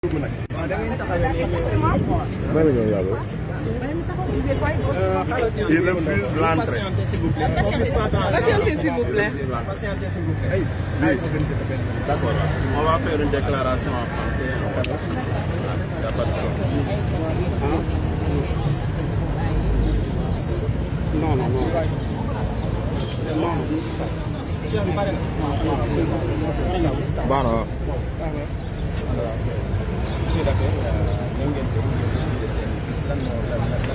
Il refuse l'entrée. Patientez, s'il vous plaît. D'accord. On va faire une déclaration en français. Il n'y a pas de problème. Non, non, non. Bon, non.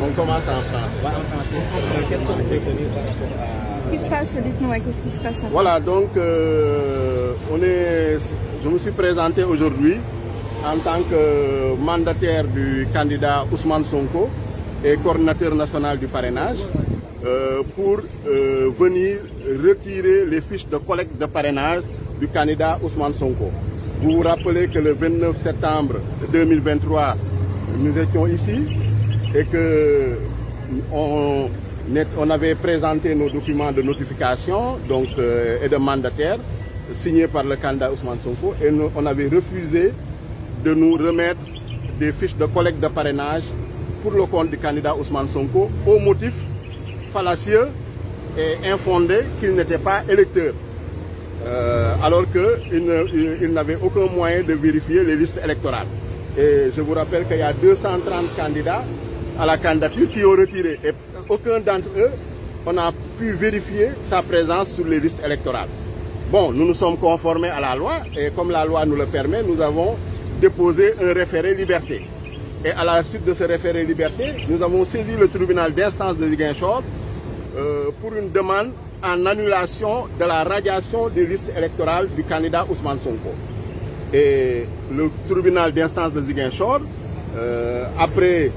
On commence en français. Qu'est-ce qui se passe? Dites-moi, qu'est-ce qui se passe? Voilà, donc je me suis présenté aujourd'hui en tant que mandataire du candidat Ousmane Sonko et coordinateur national du parrainage pour venir retirer les fiches de collecte de parrainage du candidat Ousmane Sonko. Vous vous rappelez que le 29 septembre 2023, nous étions ici et que on avait présenté nos documents de notification et de mandataire signés par le candidat Ousmane Sonko et on avait refusé de nous remettre des fiches de collecte de parrainage pour le compte du candidat Ousmane Sonko au motif fallacieux et infondé qu'il n'était pas électeur. Alors qu'il n'avait aucun moyen de vérifier les listes électorales. Et je vous rappelle qu'il y a 230 candidats à la candidature qui ont retiré. Et aucun d'entre eux, on n'a pu vérifier sa présence sur les listes électorales. Bon, nous nous sommes conformés à la loi et comme la loi nous le permet, nous avons déposé un référé liberté. Et à la suite de ce référé liberté, nous avons saisi le tribunal d'instance de Ziguinchor pour une demande en annulation de la radiation des listes électorales du candidat Ousmane Sonko. Et le tribunal d'instance de Ziguinchor, après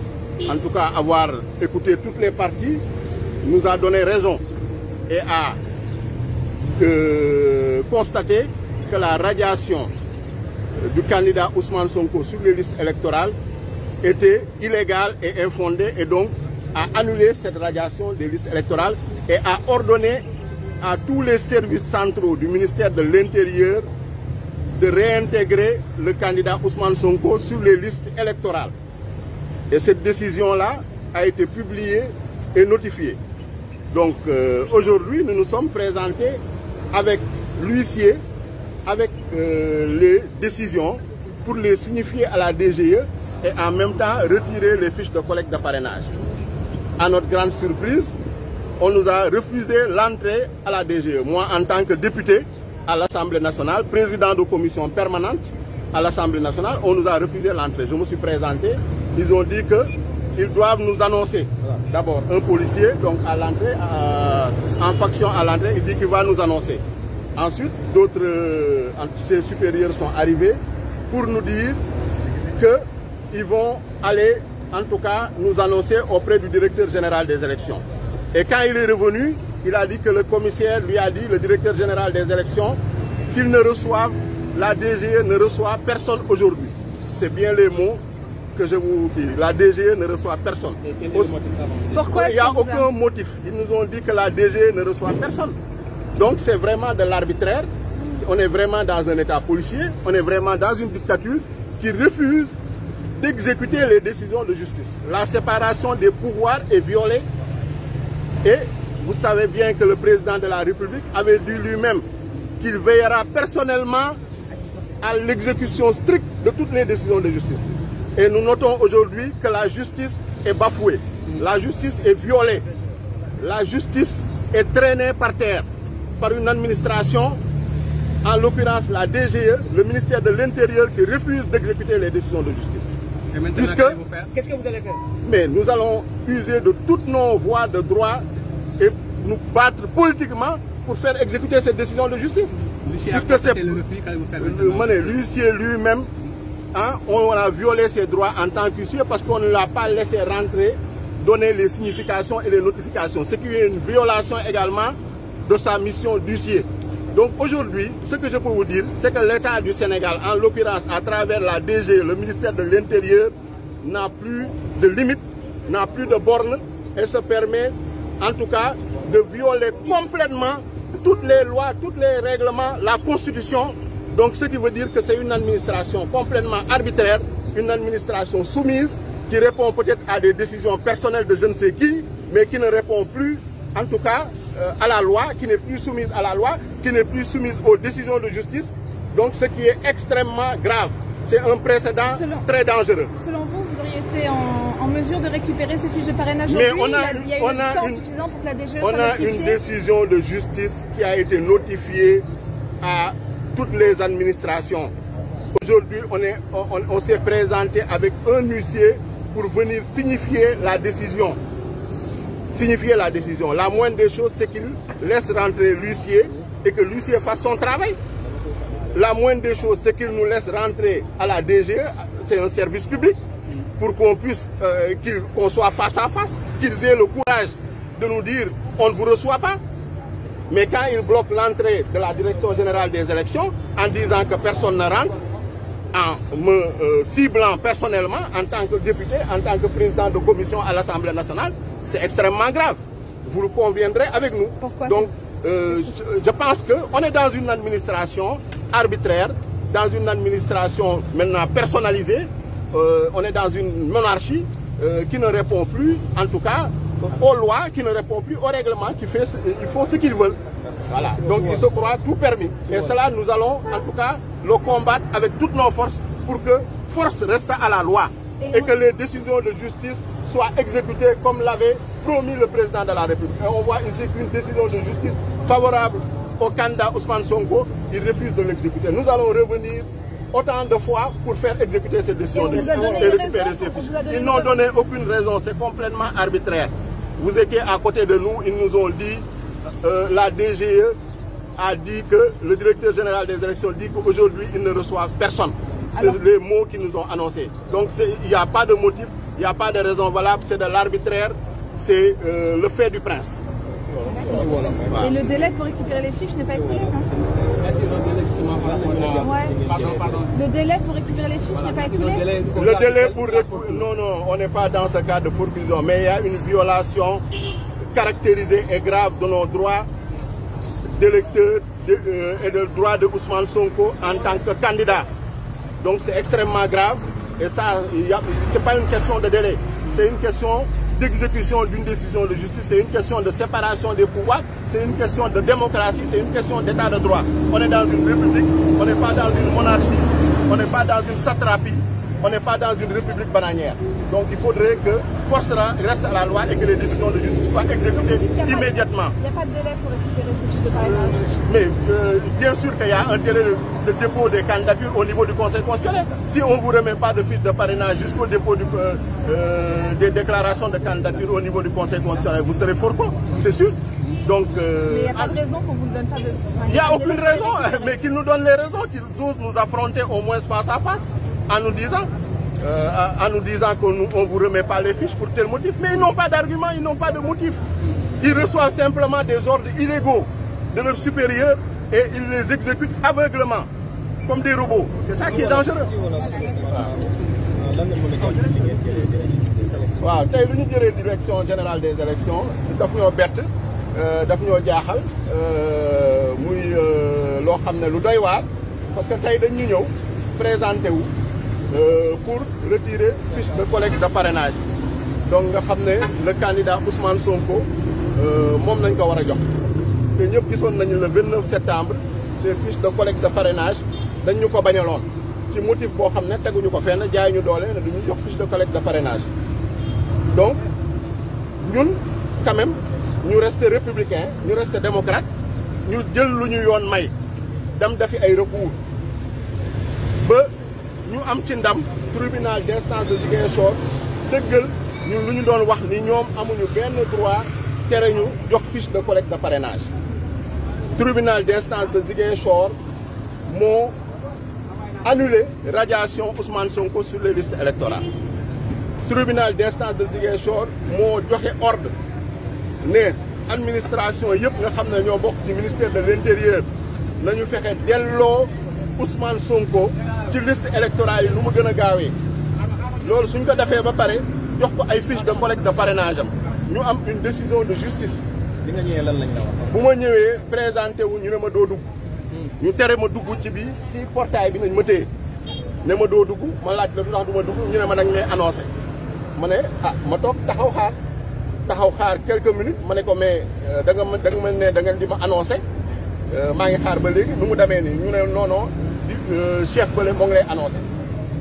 en tout cas avoir écouté toutes les parties, nous a donné raison et a constaté que la radiation du candidat Ousmane Sonko sur les listes électorales était illégale et infondée et donc a annulé cette radiation des listes électorales et a ordonné à tous les services centraux du ministère de l'Intérieur de réintégrer le candidat Ousmane Sonko sur les listes électorales. Et cette décision-là a été publiée et notifiée. Donc aujourd'hui, nous nous sommes présentés avec l'huissier, avec les décisions pour les signifier à la DGE et en même temps retirer les fiches de collecte de parrainage. À notre grande surprise, on nous a refusé l'entrée à la DGE. Moi, en tant que député à l'Assemblée nationale, président de commission permanente à l'Assemblée nationale, on nous a refusé l'entrée. Je me suis présenté, ils ont dit qu'ils doivent nous annoncer. D'abord, un policier, donc à l'entrée, en faction à l'entrée, il dit qu'il va nous annoncer. Ensuite, d'autres, ses supérieurs sont arrivés pour nous dire qu'ils vont aller, en tout cas, nous annoncer auprès du directeur général des élections. Et quand il est revenu, il a dit que le commissaire lui a dit, le directeur général des élections, qu'il ne reçoive, la DGE ne reçoit personne aujourd'hui. C'est bien les mots que je vous dis. La DGE ne reçoit personne. Pourquoi? Il n'y a aucun motif. Ils nous ont dit que la DGE ne reçoit personne. Donc c'est vraiment de l'arbitraire. On est vraiment dans un état policier. On est vraiment dans une dictature qui refuse d'exécuter les décisions de justice. La séparation des pouvoirs est violée. Et vous savez bien que le président de la République avait dit lui-même qu'il veillera personnellement à l'exécution stricte de toutes les décisions de justice. Et nous notons aujourd'hui que la justice est bafouée, la justice est violée, la justice est traînée par terre par une administration, en l'occurrence la DGE, le ministère de l'Intérieur qui refuse d'exécuter les décisions de justice. Et maintenant, qu'est-ce que vous allez faire? Mais nous allons user de toutes nos voies de droit et nous battre politiquement pour faire exécuter cette décision de justice. Puisque c'est l'huissier lui-même, on a violé ses droits en tant qu'huissier parce qu'on ne l'a pas laissé rentrer, donner les significations et les notifications, ce qui est une violation également de sa mission d'huissier. Donc aujourd'hui, ce que je peux vous dire, c'est que l'État du Sénégal, en l'occurrence à travers la DG, le ministère de l'Intérieur, n'a plus de limites, n'a plus de bornes et se permet en tout cas de violer complètement toutes les lois, tous les règlements, la Constitution. Donc ce qui veut dire que c'est une administration complètement arbitraire une administration soumise qui répond peut-être à des décisions personnelles de je ne sais qui, mais qui ne répond plus, en tout cas, à la loi, qui n'est plus soumise à la loi, qui n'est plus soumise aux décisions de justice. Donc, ce qui est extrêmement grave. C'est un précédent très dangereux. Selon vous, vous auriez été en mesure de récupérer ces fiches de parrainage aujourd'hui? Il y a eu le temps suffisant pour que la DGE soit notifiée. Une décision de justice qui a été notifiée à toutes les administrations. Aujourd'hui, on s'est présenté avec un huissier pour venir signifier la décision. La moindre des choses, c'est qu'il laisse rentrer l'huissier et que l'huissier fasse son travail. La moindre des choses, c'est qu'il nous laisse rentrer à la DGE, c'est un service public, pour qu'on puisse, qu'on soit face à face, qu'ils aient le courage de nous dire on ne vous reçoit pas. Mais quand ils bloquent l'entrée de la Direction générale des élections en disant que personne ne rentre, en me ciblant personnellement en tant que député, en tant que président de commission à l'Assemblée nationale, c'est extrêmement grave. Vous le conviendrez avec nous. Pourquoi? Donc, je pense qu'on est dans une administration arbitraire, dans une administration maintenant personnalisée, on est dans une monarchie qui ne répond plus, en tout cas, aux lois, qui ne répond plus au règlement, ils font ce qu'ils veulent. Voilà. Donc ils se croient tout permis. Et cela, nous allons en tout cas le combattre avec toutes nos forces pour que force reste à la loi et que les décisions de justice soient exécutées comme l'avait promis le président de la République. Et on voit ici qu'une décision de justice favorable au candidat Ousmane Sonko, il refuse de l'exécuter. Nous allons revenir autant de fois pour faire exécuter ces décisions de justice et récupérer ces fiches. Ils n'ont donné aucune raison, c'est complètement arbitraire. Vous étiez à côté de nous, ils nous ont dit, la DGE a dit que le directeur général des élections dit qu'aujourd'hui, ils ne reçoivent personne. C'est les mots qu'ils nous ont annoncés. Donc il n'y a pas de motif, il n'y a pas de raison valable, c'est de l'arbitraire, c'est le fait du prince. Et le délai pour récupérer les fiches n'est pas écoulé, Le délai pour récupérer les fiches n'est pas écoulé? Le délai pour... Non, on n'est pas dans ce cas de forclusion, mais il y a une violation caractérisée et grave de nos droits d'électeurs et de droits de Ousmane Sonko en tant que candidat. Donc c'est extrêmement grave et ça, c'est pas une question de délai, c'est une question d'exécution d'une décision de justice, c'est une question de séparation des pouvoirs, c'est une question de démocratie, c'est une question d'état de droit. On est dans une république, on n'est pas dans une monarchie, on n'est pas dans une satrapie, on n'est pas dans une république bananière. Donc il faudrait que force reste à la loi et que les décisions de justice soient exécutées immédiatement. Il n'y a pas de délai pour récupérer ces fiches de parrainage? Mais bien sûr qu'il y a un délai de dépôt des candidatures au niveau du Conseil constitutionnel. Si on ne vous remet pas de fiches de parrainage jusqu'au dépôt des déclarations de candidature au niveau du Conseil constitutionnel, vous serez fort con, c'est sûr. Donc, mais il n'y a pas de raison qu'on ne vous le donne pas de... Il n'y a aucune raison, mais qu'ils nous donnent les raisons, qu'ils osent nous affronter au moins face à face en nous disant qu'on ne vous remet pas les fiches pour tel motif. Mais ils n'ont pas d'argument, ils n'ont pas de motif. Ils reçoivent simplement des ordres illégaux de leurs supérieurs et ils les exécutent aveuglement, comme des robots. C'est ça qui est dangereux. waaw tey lu ñu jëlee direction générale des élections daf ñoo bett daf ñoo jaaxal muy loo xam ne lu doy waar parce que tey dañ ñu ñëw présenté wu pour retirer fiche de collecte de parrainage donc nga xam ne le candidat Ousmane Sonko moom nañ ko war a jox te ñëpp gisoon nañu le 29 septembre ces fiches de collecte de parrainage dañ ñu ko bañaloon ci motif boo xam ne teguñu ko fenn jaay ñu doole ne duñu jox fiche de collecte de parrainage donc ñun quand même ñu rester républicain ñu rester démocrate ñu jël lu ñu yoon may dem defi ay recours ba ñu am ci ndam tribunal d'instance de Ziguinchor dëggal ñun lu ñu doon wax ni ñoom amuñu benn droit tere ñu jox fiche de collecte de parrainage tribunal d'instance de Ziguinchor moo annulé radiation Ousmane Sonko sur les listes électorales tribunal d'instance de Ziguinchor moo joxe ordre ne administration yëpp nga xam ne ñoo bokk ci ministère de l'intérieur nañu fexe delloo Ousmane Sonko ci liste électorale yi lu mu gën a gaawee loolu suñ ko defee ba pare jox ko ay fiche de collecte de parrainage am ñu am une décision de justice. bi nga ñëwee lan lañ la wax. bu ma ñëwee présenté wu ñu ne ma doo dugg ñu tere ma dugg ci bi ci portail bi nañ ma téye ne ma doo dugg ma laaj la du tax du ma dugg ñu ne ma nag ngay annoncé ma ne ah ma toog taxaw xaar quelques minutes ma ne ko mais da nga ne da ngeen di ma annoncé maa ngi xaar ba léegi nu mu demee nii ñu ne non chef bële moo ngi lay annoncé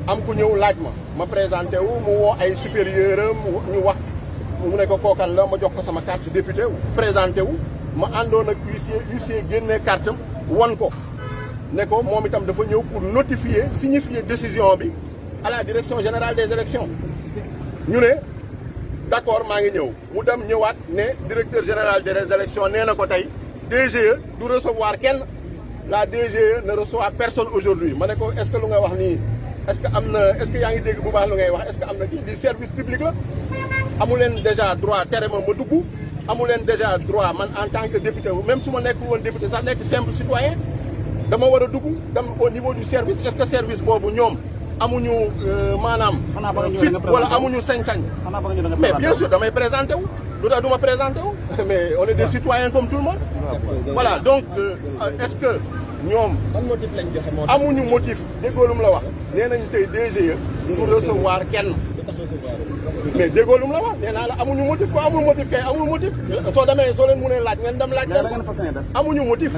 am ku ñëw laaj ma présenté wu mu woo ay supérieur am ñu wax mu ne ko kookan la ma jox ko sama carte député wu présenté wu ma àndoon ak huissier génnee carte am won ko ne ko moom itam dafa ñëw pour signifier décision bi à la direction générale des élections ñu ne d'accord maa ngi ñëw mu dem ñëwaat ne directeur général des élections nee na ko tey DGE du recevoir kenn la DGE ne reçoit personne aujourd'hui ma ne ko est-ce que lu nga wax nii est-ce que yaa ngi dégg bu baax lu ngay wax est-ce que am na kii di service public la amu leen déjà droit tere ma dugg amu leen déjà droit man en tant que député même su ma nekkul woon député sax nekk simple citoyen dama war a dugg dem au niveau du service est-ce que service boobu ñoom amuñu maanaam fit wala amuñu sañ-sañ mais bien sûr damay présenté wu lu tax du ma présenté wu mais on est des citoyens comme tout le monde voilà donc est-ce que ñoom amuñu motif déggoo lu mu la wax nee nañu tey DGE du recevoir kenn mais déggoo lu mu la wax nee naa la amuñu motif ko amul motif kay amul motif soo leen mënee laaj ngeen dem laaj leen amuñu motif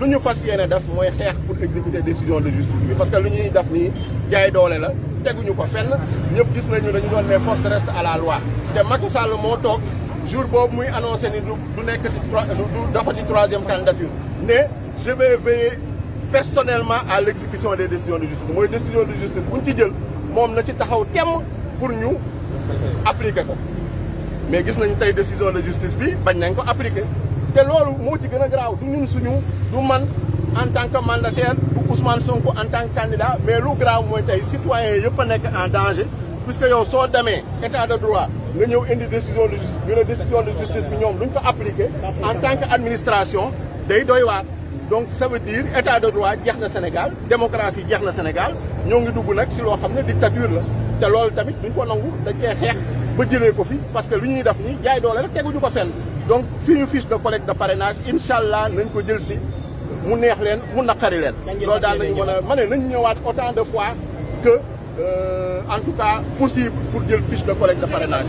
lu ñu fas yéene def mooy xeex pour exécuter décision de justice bi parce que lu ñuy def nii jaay doole la teguñu ko fenn ñëpp gis nañu dañu doon ne force reste à la loi te Macky Sall moo toog jour boobu muy annoncé ni du nekk ci dafa ci troisième candidature ne je vais veiller personnellement à l'exécution des décisions de justice mooy décision de justice buñ ci jël moom na ci taxaw temm pour ñu appliquer ko mais gis nañu tey décision de justice bi bañ nañ ko appliquer te loolu moo ci gën a graaw du ñun du man en tant que mandataire du Ousmane Sonko en tant que candidat mais lu graaw mooy tey citoyens yëpp a nekk en danger puisque yow soo demee état de droit nga ñëw indi décision de justice ñu ne décision de justice bi ñoom duñ ko appliquer en tant que administration day doy waar donc ça veut dire état de droit jeex na Sénégal démocratie jeex na Sénégal ñoo ngi dugg nag si loo xam ne dictature la te loolu tamit duñ ko nangu dañ koy xeex ba jëlee ko fi parce que lu ñuy def nii jaay doole rek teguñu ko fenn donc fi ñu fiche de collecte de parrainage incha allah nañ ko jël si mu neex leen mu naqari leen. loolu daal nañu mën a ma ne nañu ñëwaat autant de fois que en tout cas possible pour jël fiche de collecte de parrainage.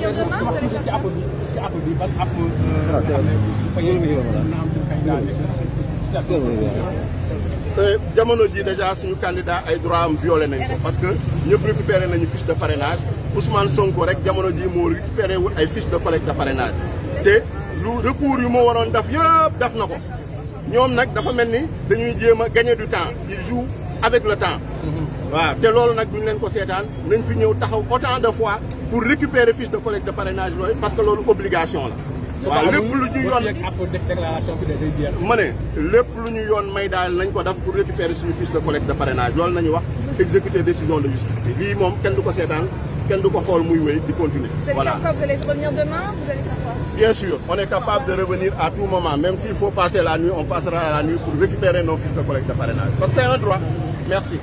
jamono ji déjà suñu candidat ay droit am violé nañ ko parce que ñëpp récupéré nañu fiche de parrainage Ousmane Sonko rek jamono ji moo récupéré wul ay fiche de collecte de parrainage te lu recours yu ma waroon def yëpp def na ko ñoom nag dafa mel ni dañuy jéem a gagner du temps ils jouent avec le temps waaw te loolu nag duñ leen ko seetaan nañ fi ñëw taxaw autant de fois pour récupérer fiche de collecte de parrainage loolu parce que loolu obligation la waaw lépp lu ñu yoon ma ne lépp lu ñu yoon may daal nañ ko def pour récupérer suñu fiche de collecte de parrainage loolu nañu wax exécuter décision de justice bi lii moom kenn du ko seetaan kenn du ko xool muy wéy di continuer voilà. Vous allez revenir demain, vous allez faire quoi? Bien sûr, on est capable de revenir à tout moment même s'il faut passer la nuit on passera la nuit pour récupérer nos fiches de collecte de parrainage parce que c'est un droit. Merci.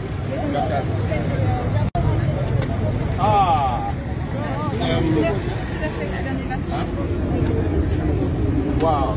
Wow.